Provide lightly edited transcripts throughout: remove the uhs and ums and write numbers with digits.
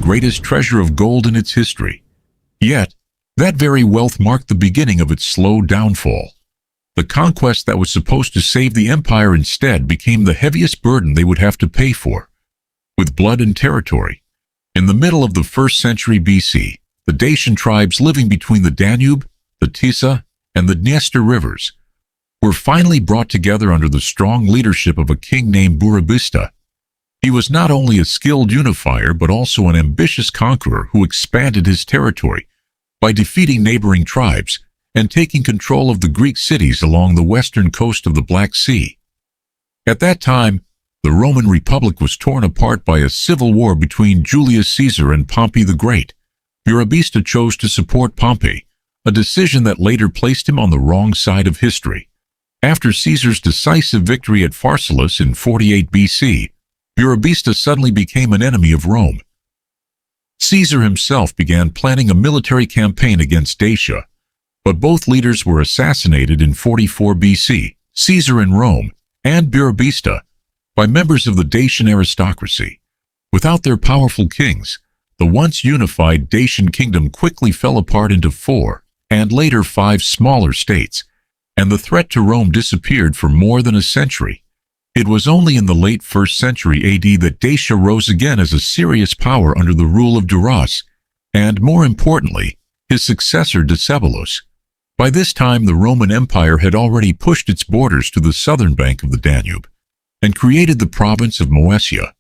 greatest treasure of gold in its history. Yet, that very wealth marked the beginning of its slow downfall. The conquest that was supposed to save the empire instead became the heaviest burden they would have to pay for. With blood and territory. In the middle of the 1st century BC, the Dacian tribes living between the Danube, the Tisa, and the Dniester rivers were finally brought together under the strong leadership of a king named Burebista. He was not only a skilled unifier but also an ambitious conqueror who expanded his territory by defeating neighboring tribes and taking control of the Greek cities along the western coast of the Black Sea. At that time, the Roman Republic was torn apart by a civil war between Julius Caesar and Pompey the Great. Burebista chose to support Pompey, a decision that later placed him on the wrong side of history. After Caesar's decisive victory at Pharsalus in 48 BC, Burebista suddenly became an enemy of Rome. Caesar himself began planning a military campaign against Dacia, but both leaders were assassinated in 44 BC, Caesar in Rome, and Burebista, by members of the Dacian aristocracy. Without their powerful kings, the once unified Dacian kingdom quickly fell apart into 4, and later 5 smaller states, and the threat to Rome disappeared for more than a century. It was only in the late 1st century AD that Dacia rose again as a serious power under the rule of Duras, and more importantly, his successor Decebalus. By this time, the Roman Empire had already pushed its borders to the southern bank of the Danube and created the province of Moesia.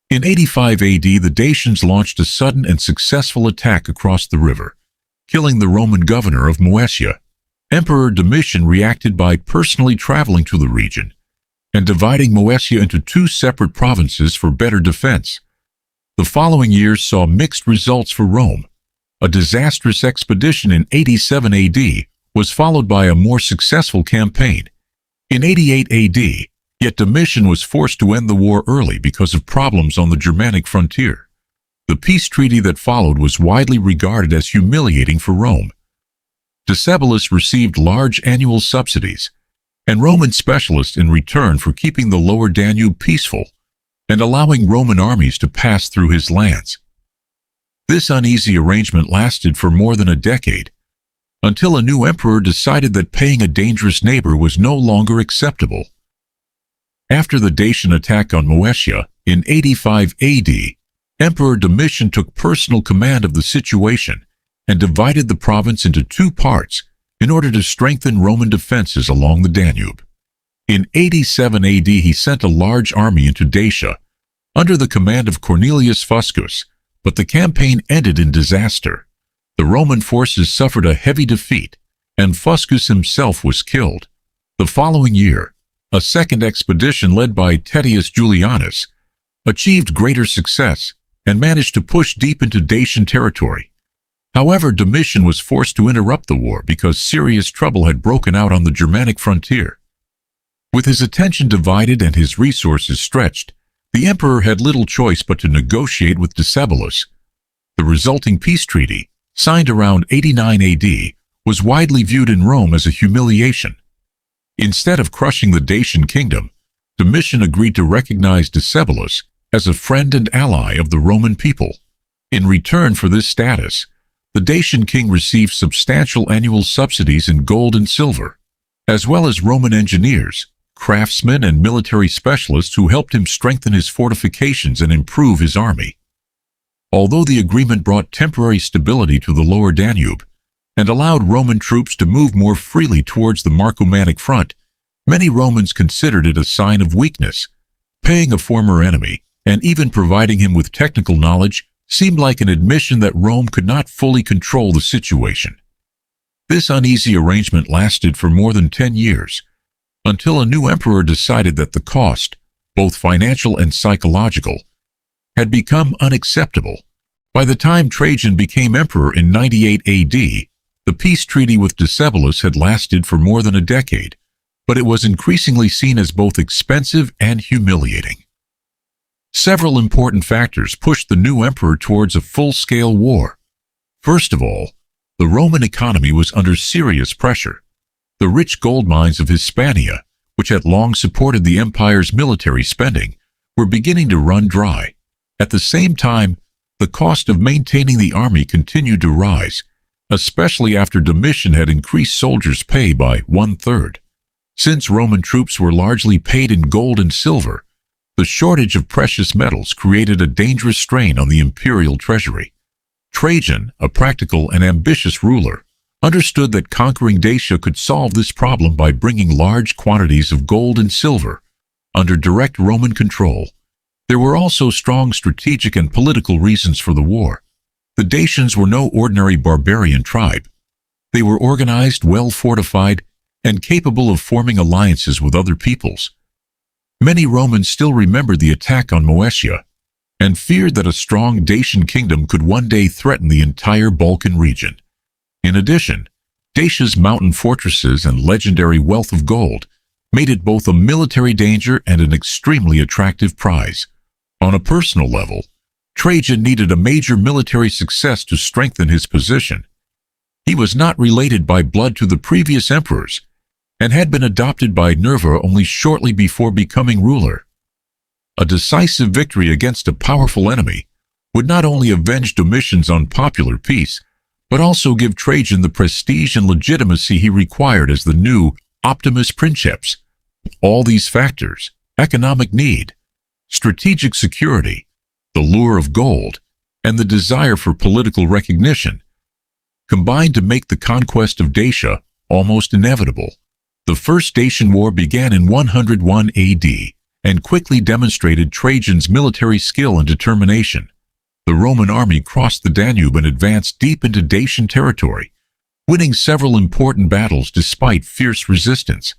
In 85 AD, the Dacians launched a sudden and successful attack across the river, killing the Roman governor of Moesia. Emperor Domitian reacted by personally traveling to the region and dividing Moesia into 2 separate provinces for better defense. The following years saw mixed results for Rome. A disastrous expedition in 87 AD was followed by a more successful campaign in 88 AD, yet Domitian was forced to end the war early because of problems on the Germanic frontier. The peace treaty that followed was widely regarded as humiliating for Rome. Decebalus received large annual subsidies and Roman specialists in return for keeping the lower Danube peaceful and allowing Roman armies to pass through his lands. This uneasy arrangement lasted for more than a decade, until a new emperor decided that paying a dangerous neighbor was no longer acceptable. After the Dacian attack on Moesia in 85 AD, Emperor Domitian took personal command of the situation and divided the province into 2 parts in order to strengthen Roman defenses along the Danube. In 87 AD, he sent a large army into Dacia under the command of Cornelius Fuscus, but the campaign ended in disaster. The Roman forces suffered a heavy defeat, and Fuscus himself was killed. The following year, a second expedition led by Tedius Julianus achieved greater success and managed to push deep into Dacian territory. However, Domitian was forced to interrupt the war because serious trouble had broken out on the Germanic frontier. With his attention divided and his resources stretched, the emperor had little choice but to negotiate with Decebalus. The resulting peace treaty, signed around 89 AD, was widely viewed in Rome as a humiliation. Instead of crushing the Dacian kingdom, Domitian agreed to recognize Decebalus as a friend and ally of the Roman people. In return for this status, the Dacian king received substantial annual subsidies in gold and silver, as well as Roman engineers, craftsmen, and military specialists who helped him strengthen his fortifications and improve his army. Although the agreement brought temporary stability to the lower Danube and allowed Roman troops to move more freely towards the Marcomannic front, many Romans considered it a sign of weakness. Paying a former enemy, and even providing him with technical knowledge, seemed like an admission that Rome could not fully control the situation. This uneasy arrangement lasted for more than 10 years, until a new emperor decided that the cost, both financial and psychological, had become unacceptable. By the time Trajan became emperor in 98 AD, the peace treaty with Decebalus had lasted for more than a decade, but it was increasingly seen as both expensive and humiliating. Several important factors pushed the new emperor towards a full-scale war. First of all, the Roman economy was under serious pressure. The rich gold mines of Hispania, which had long supported the empire's military spending, were beginning to run dry, At the same time, the cost of maintaining the army continued to rise, especially after Domitian had increased soldiers' pay by 1/3. Since Roman troops were largely paid in gold and silver, the shortage of precious metals created a dangerous strain on the imperial treasury. Trajan, a practical and ambitious ruler, understood that conquering Dacia could solve this problem by bringing large quantities of gold and silver under direct Roman control. There were also strong strategic and political reasons for the war. The Dacians were no ordinary barbarian tribe. They were organized, well-fortified, and capable of forming alliances with other peoples. Many Romans still remembered the attack on Moesia and feared that a strong Dacian kingdom could one day threaten the entire Balkan region. In addition, Dacia's mountain fortresses and legendary wealth of gold made it both a military danger and an extremely attractive prize. On a personal level, Trajan needed a major military success to strengthen his position. He was not related by blood to the previous emperors and had been adopted by Nerva only shortly before becoming ruler. A decisive victory against a powerful enemy would not only avenge Domitian's unpopular peace, but also give Trajan the prestige and legitimacy he required as the new Optimus Princeps. All these factors, economic need, strategic security, the lure of gold, and the desire for political recognition, combined to make the conquest of Dacia almost inevitable. The First Dacian War began in 101 AD and quickly demonstrated Trajan's military skill and determination. The Roman army crossed the Danube and advanced deep into Dacian territory, winning several important battles despite fierce resistance.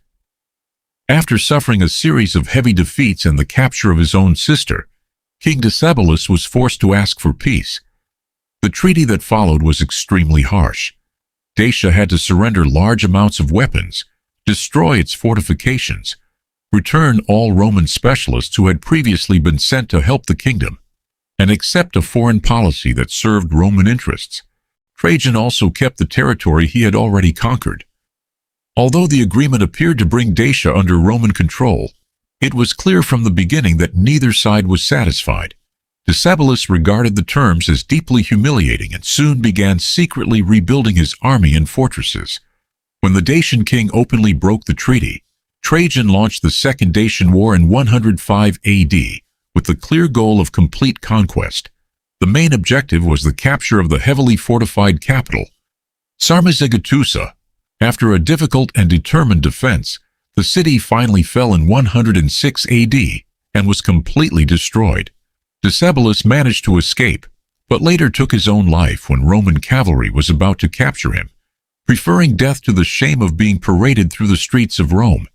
After suffering a series of heavy defeats and the capture of his own sister, King Decebalus was forced to ask for peace. The treaty that followed was extremely harsh. Dacia had to surrender large amounts of weapons, destroy its fortifications, return all Roman specialists who had previously been sent to help the kingdom, and accept a foreign policy that served Roman interests. Trajan also kept the territory he had already conquered. Although the agreement appeared to bring Dacia under Roman control, it was clear from the beginning that neither side was satisfied. Decebalus regarded the terms as deeply humiliating and soon began secretly rebuilding his army and fortresses. When the Dacian king openly broke the treaty, Trajan launched the Second Dacian War in 105 AD with the clear goal of complete conquest. The main objective was the capture of the heavily fortified capital, Sarmizegetusa. After a difficult and determined defense, the city finally fell in 106 AD and was completely destroyed. Decebalus managed to escape, but later took his own life when Roman cavalry was about to capture him, preferring death to the shame of being paraded through the streets of Rome.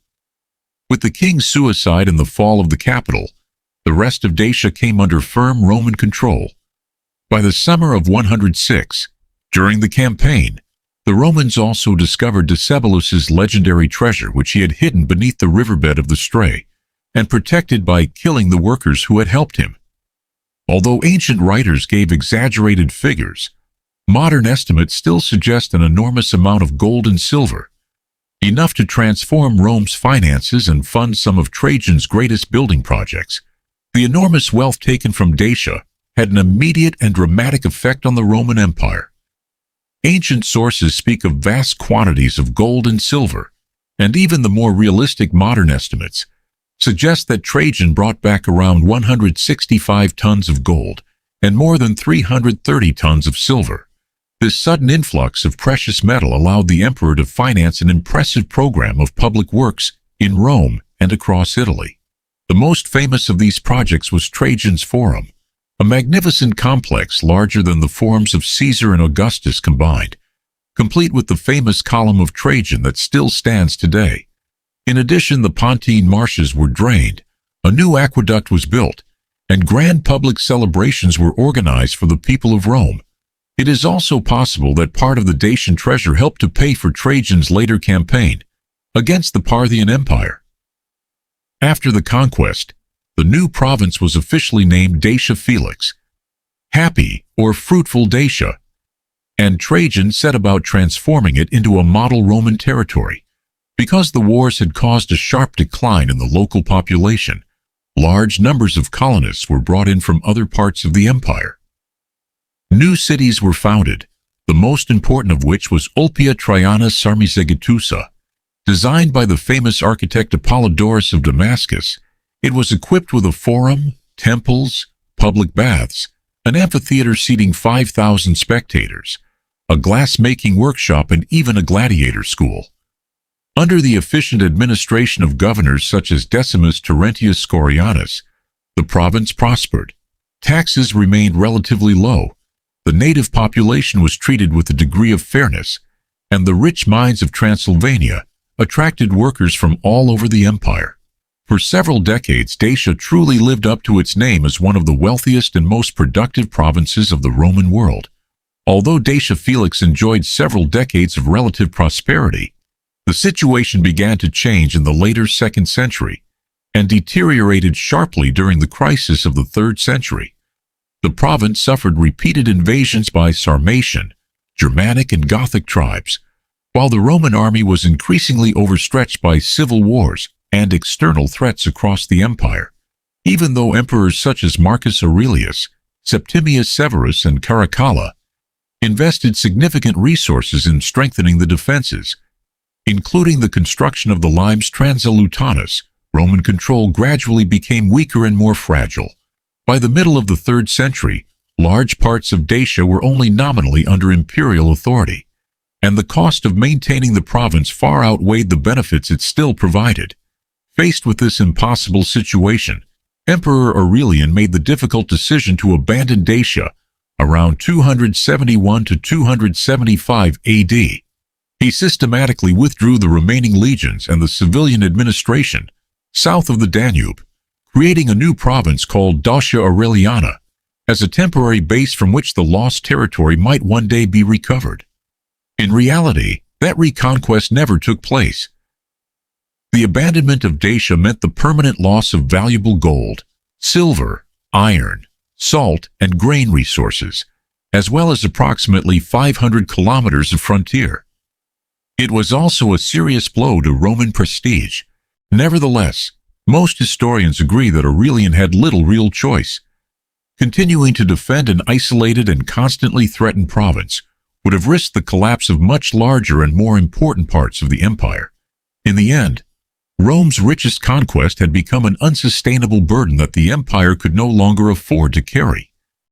With the king's suicide and the fall of the capital, the rest of Dacia came under firm Roman control. By the summer of 106, during the campaign, the Romans also discovered Decebalus's legendary treasure, which he had hidden beneath the riverbed of the Stray and protected by killing the workers who had helped him. Although ancient writers gave exaggerated figures, modern estimates still suggest an enormous amount of gold and silver, enough to transform Rome's finances and fund some of Trajan's greatest building projects. The enormous wealth taken from Dacia had an immediate and dramatic effect on the Roman Empire. Ancient sources speak of vast quantities of gold and silver, and even the more realistic modern estimates suggest that Trajan brought back around 165 tons of gold and more than 330 tons of silver. This sudden influx of precious metal allowed the emperor to finance an impressive program of public works in Rome and across Italy. The most famous of these projects was Trajan's Forum, a magnificent complex larger than the forums of Caesar and Augustus combined, complete with the famous Column of Trajan that still stands today. In addition, the Pontine marshes were drained, a new aqueduct was built, and grand public celebrations were organized for the people of Rome. It is also possible that part of the Dacian treasure helped to pay for Trajan's later campaign against the Parthian Empire. After the conquest, the new province was officially named Dacia Felix, happy or fruitful Dacia, and Trajan set about transforming it into a model Roman territory. Because the wars had caused a sharp decline in the local population, large numbers of colonists were brought in from other parts of the empire. New cities were founded, the most important of which was Ulpia Traiana Sarmizegetusa. Designed by the famous architect Apollodorus of Damascus, it was equipped with a forum, temples, public baths, an amphitheater seating 5,000 spectators, a glass-making workshop, and even a gladiator school. Under the efficient administration of governors such as Decimus Terentius Scorianus, the province prospered. Taxes remained relatively low, the native population was treated with a degree of fairness, and the rich mines of Transylvania attracted workers from all over the empire. For several decades, Dacia truly lived up to its name as one of the wealthiest and most productive provinces of the Roman world. Although Dacia Felix enjoyed several decades of relative prosperity, the situation began to change in the later 2nd century and deteriorated sharply during the crisis of the 3rd century. The province suffered repeated invasions by Sarmatian, Germanic, and Gothic tribes, while the Roman army was increasingly overstretched by civil wars and external threats across the empire. Even though emperors such as Marcus Aurelius, Septimius Severus, and Caracalla invested significant resources in strengthening the defenses, including the construction of the limes Transaleutanus, Roman control gradually became weaker and more fragile. By the middle of the 3rd century, large parts of Dacia were only nominally under imperial authority, and the cost of maintaining the province far outweighed the benefits it still provided. Faced with this impossible situation, Emperor Aurelian made the difficult decision to abandon Dacia around 271 to 275 AD. He systematically withdrew the remaining legions and the civilian administration south of the Danube, creating a new province called Dacia Aureliana as a temporary base from which the lost territory might one day be recovered. In reality, that reconquest never took place. The abandonment of Dacia meant the permanent loss of valuable gold, silver, iron, salt, and grain resources, as well as approximately 500 kilometers of frontier. It was also a serious blow to Roman prestige. Nevertheless, most historians agree that Aurelian had little real choice. Continuing to defend an isolated and constantly threatened province would have risked the collapse of much larger and more important parts of the empire. In the end, Rome's richest conquest had become an unsustainable burden that the empire could no longer afford to carry.